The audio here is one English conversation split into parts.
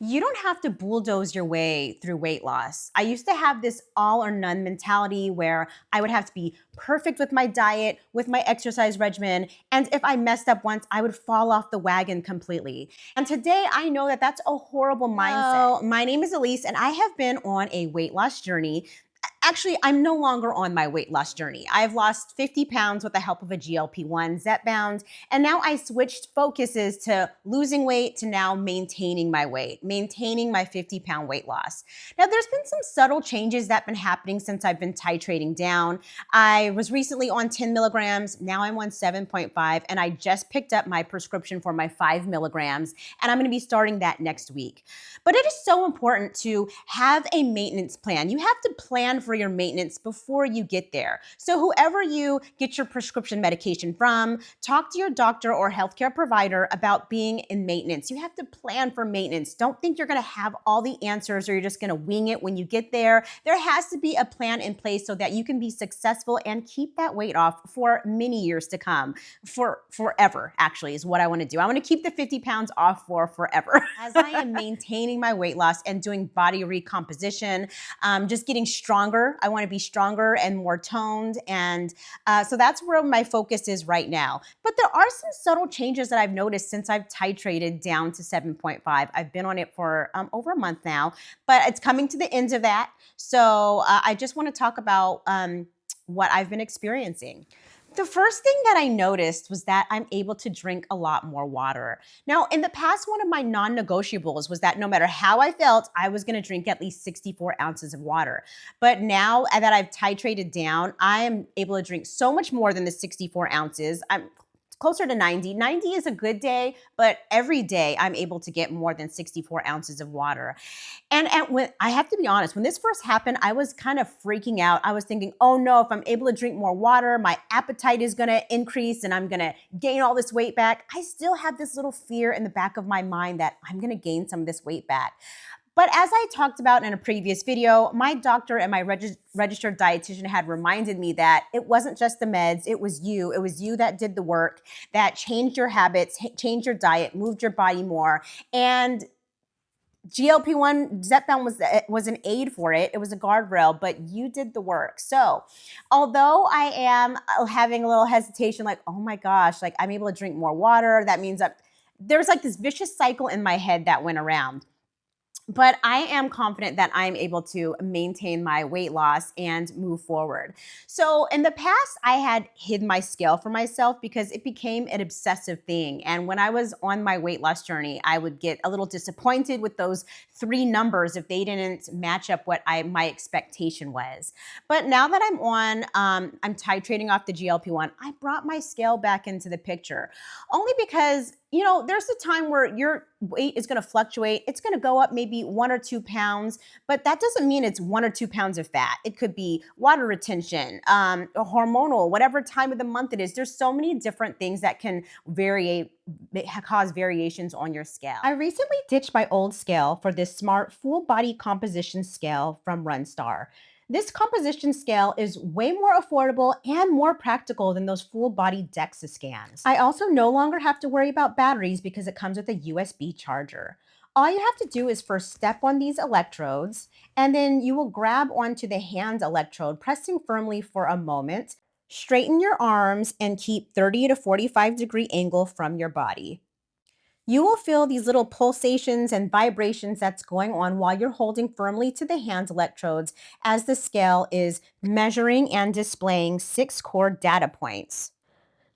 You don't have to bulldoze your way through weight loss. I used to have this all or none mentality where I would have to be perfect with my diet, with my exercise regimen, and if I messed up once, I would fall off the wagon completely. And today I know that that's a horrible mindset. My name is Elise, and I have been on a weight loss journey. Actually, I'm no longer on my weight loss journey. I've lost 50 pounds with the help of a GLP-1 Zepbound, and now I switched focuses to losing weight to now maintaining my weight, maintaining my 50-pound weight loss. Now, there's been some subtle changes that have been happening since I've been titrating down. I was recently on 10 milligrams, now I'm on 7.5, and I just picked up my prescription for my 5 milligrams, and I'm gonna be starting that next week. But it is so important to have a maintenance plan. You have to plan for your maintenance before you get there. So whoever you get your prescription medication from, talk to your doctor or healthcare provider about being in maintenance. You have to plan for maintenance. Don't think you're gonna have all the answers or you're just gonna wing it when you get there. There has to be a plan in place so that you can be successful and keep that weight off for many years to come. For forever, actually, is what I wanna do. I wanna keep the 50 pounds off for forever. As I am maintaining my weight loss and doing body recomposition, just getting stronger. I wanna be stronger and more toned. And so that's where my focus is right now. But there are some subtle changes that I've noticed since I've titrated down to 7.5. I've been on it for over a month now, but it's coming to the end of that. So I just wanna talk about what I've been experiencing. The first thing that I noticed was that I'm able to drink a lot more water. Now, in the past, one of my non-negotiables was that no matter how I felt, I was gonna drink at least 64 ounces of water. But now that I've titrated down, I am able to drink so much more than the 64 ounces. I'm closer to 90. 90 is a good day, but every day I'm able to get more than 64 ounces of water. And when I have to be honest, when this first happened, I was kind of freaking out. I was thinking, oh no, if I'm able to drink more water, my appetite is gonna increase and I'm gonna gain all this weight back. I still have this little fear in the back of my mind that I'm gonna gain some of this weight back. But as I talked about in a previous video, my doctor and my registered dietitian had reminded me that it wasn't just the meds, it was you. It was you that did the work, that changed your habits, changed your diet, moved your body more. And GLP-1 Zepbound was an aid for it. It was a guardrail, but you did the work. So although I am having a little hesitation, like, oh my gosh, like I'm able to drink more water, that means that there's like this vicious cycle in my head that went around. But I am confident that I'm able to maintain my weight loss and move forward. So in the past, I had hid my scale for myself because it became an obsessive thing. And when I was on my weight loss journey, I would get a little disappointed with those 3 numbers if they didn't match up what my expectation was. But now that I'm titrating off the GLP-1, I brought my scale back into the picture. Only because there's a time where your weight is going to fluctuate. It's going to go up maybe 1 or 2 pounds, but that doesn't mean it's 1 or 2 pounds of fat. It could be water retention, hormonal, whatever time of the month it is. There's so many different things that can cause variations on your scale. I recently ditched my old scale for this smart full body composition scale from Runstar. This composition scale is way more affordable and more practical than those full body DEXA scans. I also no longer have to worry about batteries because it comes with a USB charger. All you have to do is first step on these electrodes, and then you will grab onto the hand electrode, pressing firmly for a moment. Straighten your arms and keep 30 to 45-degree angle from your body. You will feel these little pulsations and vibrations that's going on while you're holding firmly to the hand electrodes as the scale is measuring and displaying 6 core data points.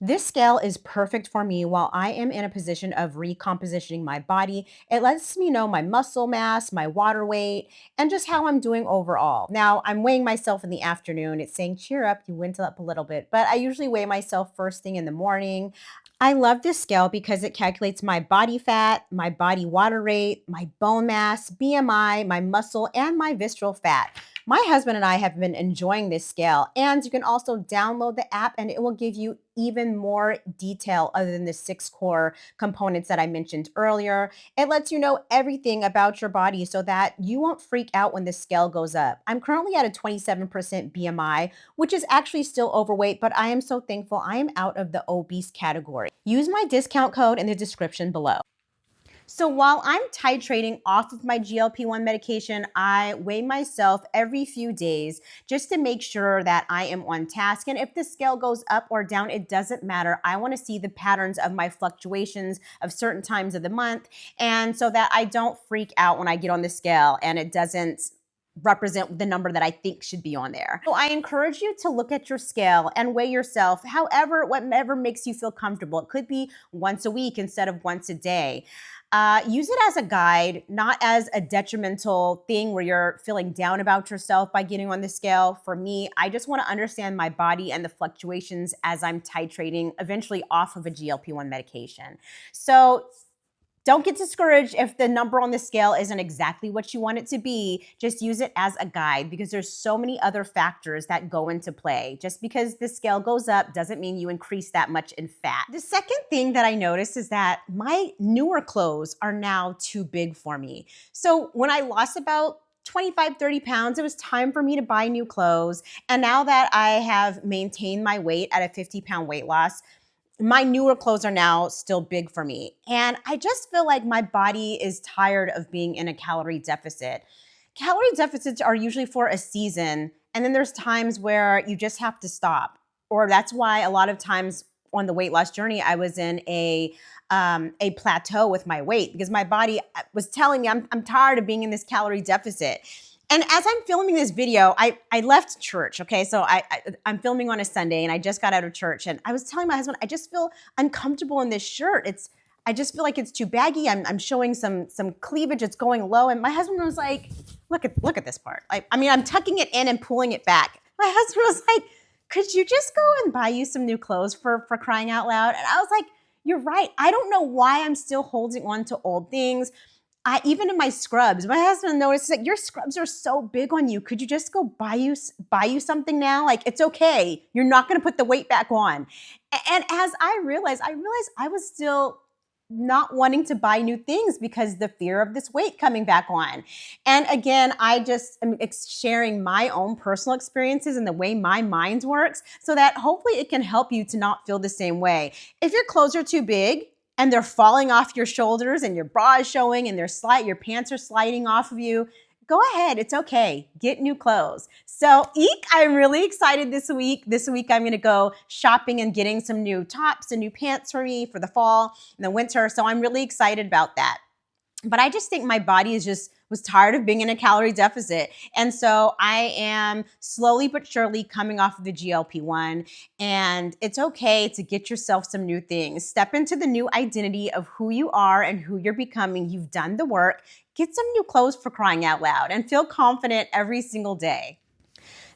This scale is perfect for me while I am in a position of recompositioning my body. It lets me know my muscle mass, my water weight, and just how I'm doing overall. Now, I'm weighing myself in the afternoon. It's saying, cheer up, you went up a little bit, but I usually weigh myself first thing in the morning. I love this scale because it calculates my body fat, my body water rate, my bone mass, BMI, my muscle, and my visceral fat. My husband and I have been enjoying this scale, and you can also download the app and it will give you even more detail other than the 6 core components that I mentioned earlier. It lets you know everything about your body so that you won't freak out when the scale goes up. I'm currently at a 27% BMI, which is actually still overweight, but I am so thankful I am out of the obese category. Use my discount code in the description below. So while I'm titrating off of my GLP-1 medication, I weigh myself every few days just to make sure that I am on task. And if the scale goes up or down, it doesn't matter. I want to see the patterns of my fluctuations of certain times of the month, and so that I don't freak out when I get on the scale and it doesn't represent the number that I think should be on there. So I encourage you to look at your scale and weigh yourself whatever makes you feel comfortable. It could be once a week instead of once a day. Use it as a guide, not as a detrimental thing where you're feeling down about yourself by getting on the scale. For me, I just want to understand my body and the fluctuations as I'm titrating, eventually off of a GLP-1 medication. So don't get discouraged if the number on the scale isn't exactly what you want it to be. Just use it as a guide, because there's so many other factors that go into play. Just because the scale goes up doesn't mean you increase that much in fat. The second thing that I noticed is that my newer clothes are now too big for me. So when I lost about 25, 30 pounds, it was time for me to buy new clothes. And now that I have maintained my weight at a 50-pound weight loss, my newer clothes are now still big for me. And I just feel like my body is tired of being in a calorie deficit. Calorie deficits are usually for a season, and then there's times where you just have to stop. Or that's why a lot of times on the weight loss journey, I was in a plateau with my weight, because my body was telling me I'm tired of being in this calorie deficit. And as I'm filming this video, I left church, okay? So I'm filming on a Sunday, and I just got out of church, and I was telling my husband, I just feel uncomfortable in this shirt. I just feel like it's too baggy. I'm showing some cleavage. It's going low. And my husband was like, look at this part. I'm tucking it in and pulling it back. My husband was like, could you just go and buy you some new clothes for crying out loud? And I was like, you're right. I don't know why I'm still holding on to old things. Even in my scrubs, my husband noticed, like, your scrubs are so big on you. Could you just go buy you something now? Like, it's okay. You're not going to put the weight back on. And as I realized I was still not wanting to buy new things because the fear of this weight coming back on. And again, I just am sharing my own personal experiences and the way my mind works, so that hopefully it can help you to not feel the same way. If your clothes are too big and they're falling off your shoulders and your bra is showing and your pants are sliding off of you, go ahead. It's okay. Get new clothes. So Eek, I'm really excited this week. This week I'm going to go shopping and getting some new tops and new pants for me for the fall and the winter. So I'm really excited about that. But I just think my body was tired of being in a calorie deficit. And so I am slowly but surely coming off of the GLP-1, and it's okay to get yourself some new things. Step into the new identity of who you are and who you're becoming. You've done the work. Get some new clothes, for crying out loud, and feel confident every single day.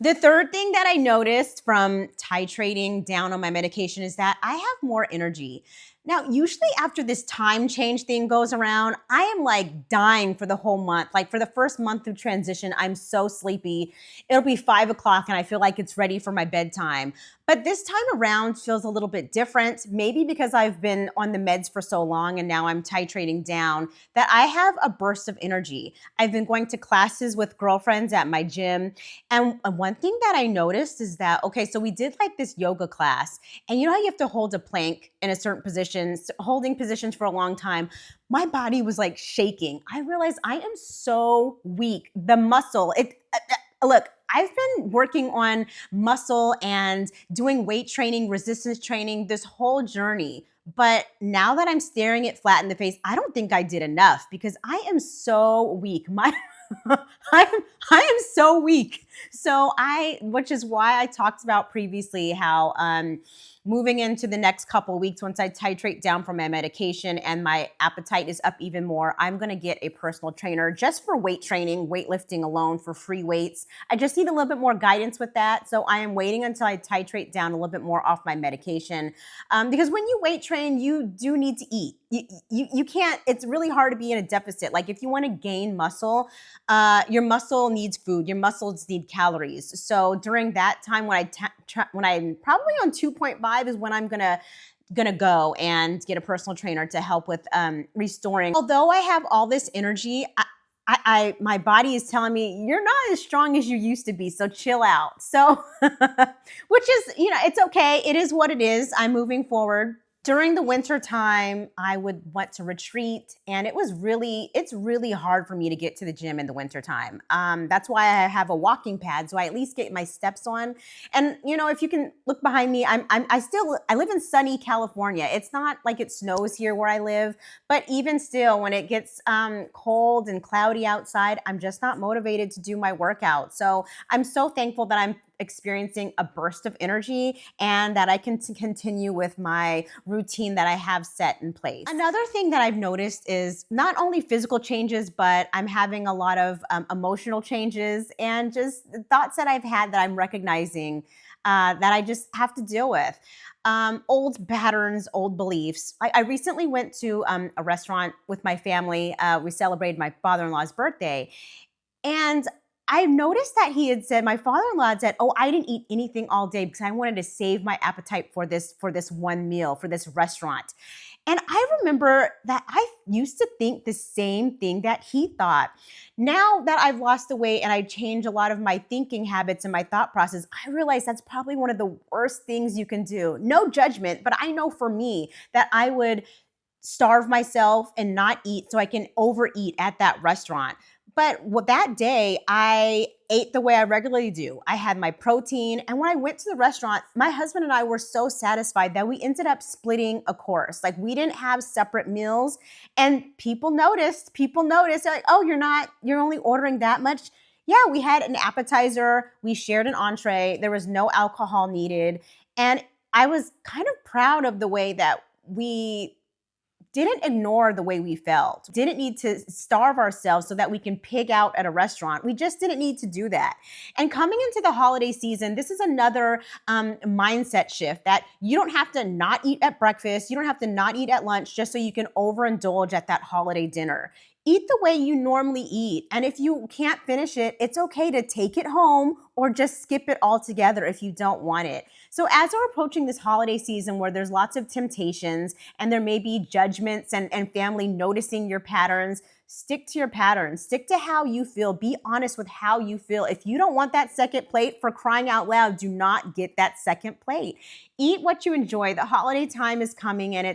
The third thing that I noticed from titrating down on my medication is that I have more energy. Now, usually after this time change thing goes around, I am like dying for the whole month. Like for the first month of transition, I'm so sleepy. It'll be 5 o'clock and I feel like it's ready for my bedtime. But this time around feels a little bit different, maybe because I've been on the meds for so long and now I'm titrating down, that I have a burst of energy. I've been going to classes with girlfriends at my gym. And one thing that I noticed is that, okay, so we did like this yoga class, and you know how you have to hold a plank in a certain position, holding positions for a long time. My body was like shaking. I realized I am so weak. The muscle, look, I've been working on muscle and doing weight training, resistance training, this whole journey. But now that I'm staring it flat in the face, I don't think I did enough, because I am so weak. I am so weak. Which is why I talked about previously how moving into the next couple of weeks, once I titrate down from my medication and my appetite is up even more, I'm going to get a personal trainer just for weight training, weightlifting alone, for free weights. I just need a little bit more guidance with that. So I am waiting until I titrate down a little bit more off my medication, because when you weight train, you do need to eat. You can't, it's really hard to be in a deficit. Like if you want to gain muscle, your muscle needs food. Your muscles need calories. So during that time when I'm probably on 2.5 is when I'm gonna go and get a personal trainer to help with restoring. Although I have all this energy, my body is telling me you're not as strong as you used to be, so chill out. So, which is, it's okay. It is what it is. I'm moving forward. During the winter time, I would want to retreat, and it's really hard for me to get to the gym in the winter time. That's why I have a walking pad, so I at least get my steps on. And if you can look behind me, I live in sunny California. It's not like it snows here where I live, but even still, when it gets cold and cloudy outside, I'm just not motivated to do my workout. So I'm so thankful that I'm experiencing a burst of energy and that I can continue with my routine that I have set in place. Another thing that I've noticed is not only physical changes, but I'm having a lot of emotional changes and just thoughts that I've had that I'm recognizing that I just have to deal with. Old patterns, old beliefs. I recently went to a restaurant with my family. We celebrated my father-in-law's birthday. And I noticed that my father-in-law had said, "Oh, I didn't eat anything all day because I wanted to save my appetite for this one meal, for this restaurant." And I remember that I used to think the same thing that he thought. Now that I've lost the weight and I changed a lot of my thinking habits and my thought process, I realize that's probably one of the worst things you can do. No judgment, but I know for me that I would starve myself and not eat so I can overeat at that restaurant. But that day, I ate the way I regularly do. I had my protein. And when I went to the restaurant, my husband and I were so satisfied that we ended up splitting a course. Like, we didn't have separate meals. And people noticed. They're like, "Oh, you're only ordering that much?" Yeah, we had an appetizer. We shared an entree. There was no alcohol needed. And I was kind of proud of the way that we didn't ignore the way we felt, didn't need to starve ourselves so that we can pig out at a restaurant. We just didn't need to do that. And coming into the holiday season, this is another mindset shift that you don't have to not eat at breakfast. You don't have to not eat at lunch just so you can overindulge at that holiday dinner. Eat the way you normally eat. And if you can't finish it, it's okay to take it home or just skip it altogether if you don't want it. So as we're approaching this holiday season where there's lots of temptations and there may be judgments and family noticing your patterns, stick to your patterns. Stick to how you feel. Be honest with how you feel. If you don't want that second plate, for crying out loud, do not get that second plate. Eat what you enjoy. The holiday time is coming, and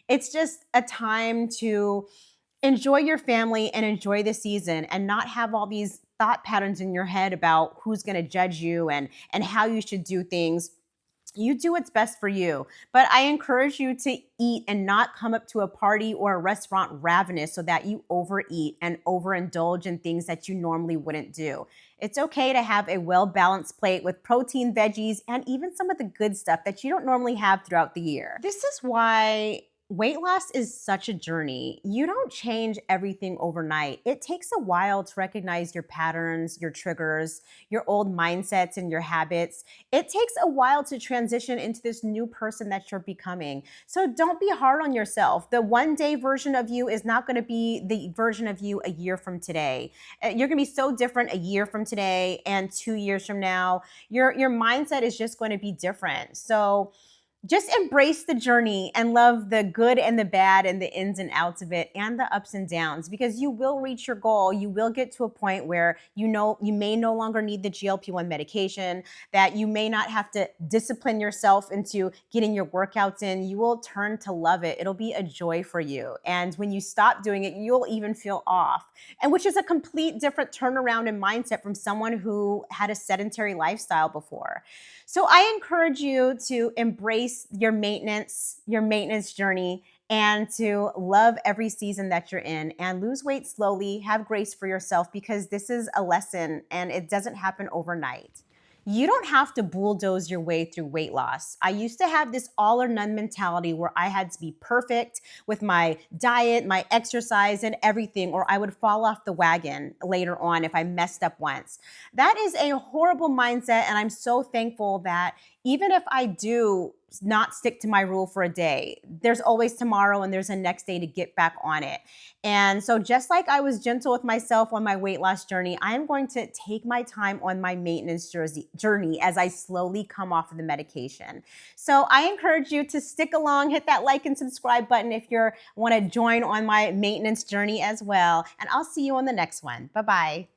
it's just a time to enjoy your family and enjoy the season and not have all these thought patterns in your head about who's going to judge you and how you should do things. You do what's best for you. But I encourage you to eat and not come up to a party or a restaurant ravenous so that you overeat and overindulge in things that you normally wouldn't do. It's okay to have a well-balanced plate with protein, veggies, and even some of the good stuff that you don't normally have throughout the year. This is why weight loss is such a journey. You don't change everything overnight. It takes a while to recognize your patterns, your triggers, your old mindsets, and your habits. It takes a while to transition into this new person that you're becoming. So don't be hard on yourself. The one-day version of you is not going to be the version of you a year from today. You're going to be so different a year from today and 2 years from now. Your mindset is just going to be different. So just embrace the journey and love the good and the bad and the ins and outs of it and the ups and downs, because you will reach your goal. You will get to a point where you may no longer need the GLP-1 medication, that you may not have to discipline yourself into getting your workouts in. You will turn to love it. It'll be a joy for you. And when you stop doing it, you'll even feel off, and which is a complete different turnaround in mindset from someone who had a sedentary lifestyle before. So I encourage you to embrace your maintenance journey and to love every season that you're in and lose weight slowly. Have grace for yourself, because this is a lesson and it doesn't happen overnight. You don't have to bulldoze your way through weight loss. I used to have this all or none mentality where I had to be perfect with my diet, my exercise, and everything, or I would fall off the wagon later on if I messed up once. That is a horrible mindset, and I'm so thankful that even if I do not stick to my rule for a day, there's always tomorrow and there's a next day to get back on it. And so just like I was gentle with myself on my weight loss journey, I'm going to take my time on my maintenance journey as I slowly come off of the medication. So I encourage you to stick along, hit that like and subscribe button if you want to join on my maintenance journey as well. And I'll see you on the next one. Bye-bye.